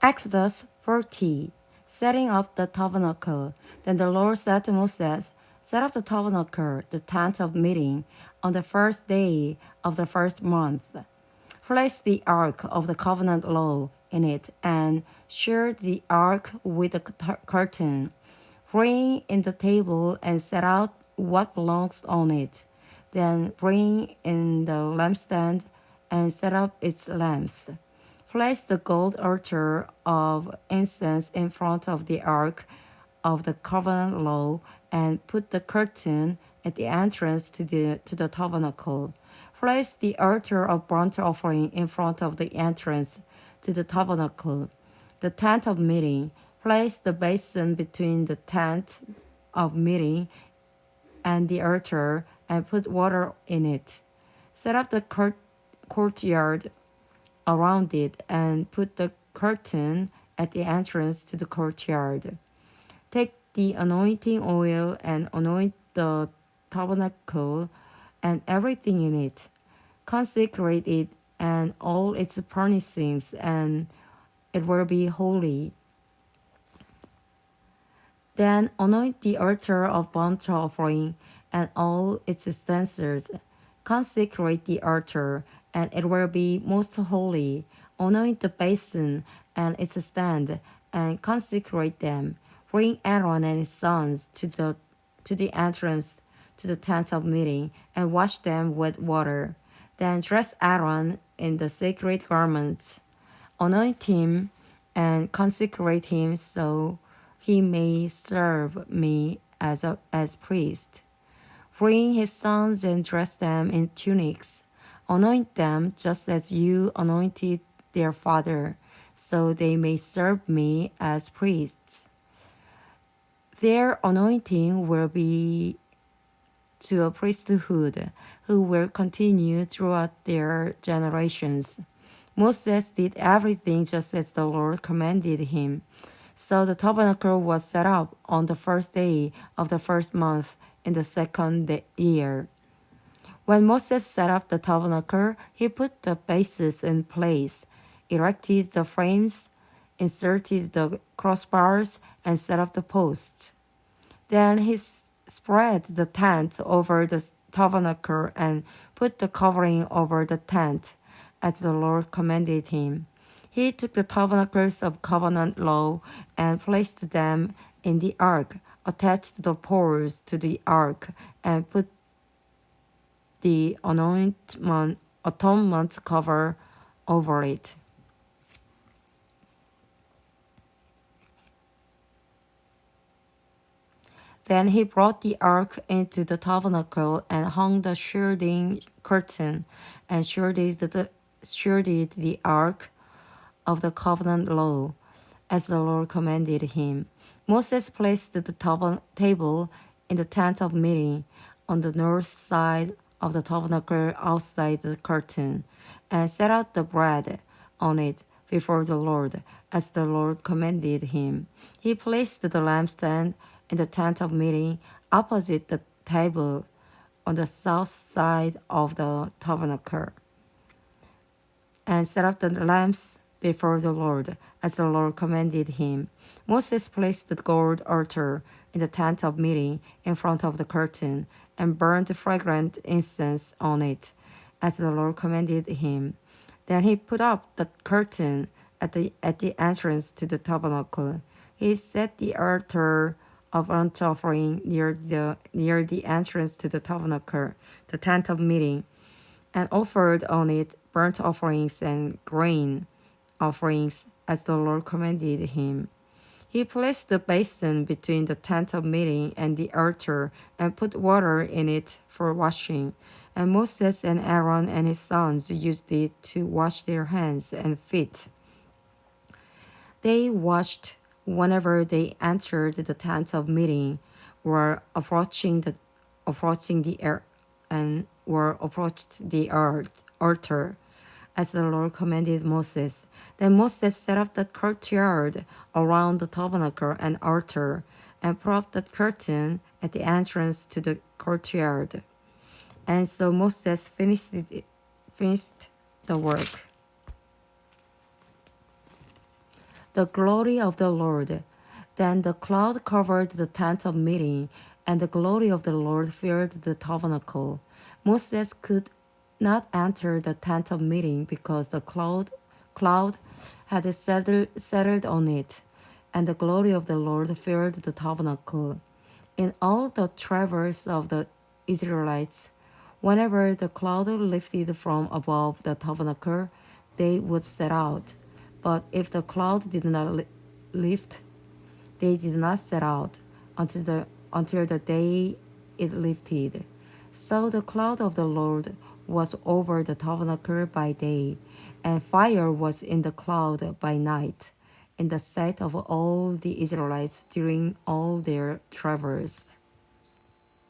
Exodus 40. Setting up the tabernacle. Then the Lord said to Moses, set up the tabernacle, the tent of meeting, on the first day of the first month. Place the ark of the covenant law in it, and shroud the ark with a curtain. Bring in the table and set out what belongs on it. Then bring in the lampstand and set up its lamps. Place the gold altar of incense in front of the ark of the covenant law and put the curtain at the entrance to the tabernacle. Place the altar of burnt offering in front of the entrance to the tabernacle. The tent of meeting. Place the basin between the tent of meeting and the altar and put water in it. Set up the courtyard around it and put the curtain at the entrance to the courtyard. Take the anointing oil and anoint the tabernacle and everything in it. Consecrate it and all its furnishings, and it will be holy. Then anoint the altar of burnt offering and all its utensils. Consecrate the altar, and it will be most holy. Anoint the basin and its stand, and consecrate them. Bring Aaron and his sons to the entrance to the tent of meeting, and wash them with water. Then dress Aaron in the sacred garments. Anoint him and consecrate him so he may serve me as priest. Bring his sons and dress them in tunics. Anoint them just as you anointed their father, so they may serve me as priests. Their anointing will be to a priesthood who will continue throughout their generations. Moses did everything just as the Lord commanded him. So the tabernacle was set up on the first day of the first month in the second year. When Moses set up the tabernacle, he put the bases in place, erected the frames, inserted the crossbars, and set up the posts. Then he spread the tent over the tabernacle and put the covering over the tent, as the Lord commanded him. He took the tabernacles of covenant law and placed them in the ark, attached the poles to the ark, and put the atonement cover over it. Then he brought the ark into the tabernacle and hung the shrouding curtain and shrouded the ark of the covenant law, as the Lord commanded him. Moses placed the table in the tent of meeting on the north side of the tabernacle outside the curtain, and set out the bread on it before the Lord, as the Lord commanded him. He placed the lampstand in the tent of meeting opposite the table on the south side of the tabernacle, and set up the lamps before the Lord, as the Lord commanded him. Moses placed the gold altar in the tent of meeting in front of the curtain, and burned fragrant incense on it, as the Lord commanded him. Then he put up the curtain at the entrance to the tabernacle. He set the altar of burnt offering near the entrance to the tabernacle, the tent of meeting, and offered on it burnt offerings and grain offerings, as the Lord commanded him. He placed the basin between the tent of meeting and the altar, and put water in it for washing. And Moses and Aaron and his sons used it to wash their hands and feet. They washed whenever they entered the tent of meeting, or approaching the altar, as the Lord commanded Moses. Then Moses set up the courtyard around the tabernacle and altar, and put up the curtain at the entrance to the courtyard. And so Moses finished the work. the glory of the Lord. Then the cloud covered the tent of meeting, and the glory of the Lord filled the tabernacle. Moses could not enter the tent of meeting because the cloud had settled on it, and the glory of the Lord filled the tabernacle. In all the travels of the Israelites, whenever the cloud lifted from above the tabernacle, they would set out. But if the cloud did not lift, they did not set out until the day it lifted. So the cloud of the Lord was over the tabernacle by day, and fire was in the cloud by night, in the sight of all the Israelites during all their travels.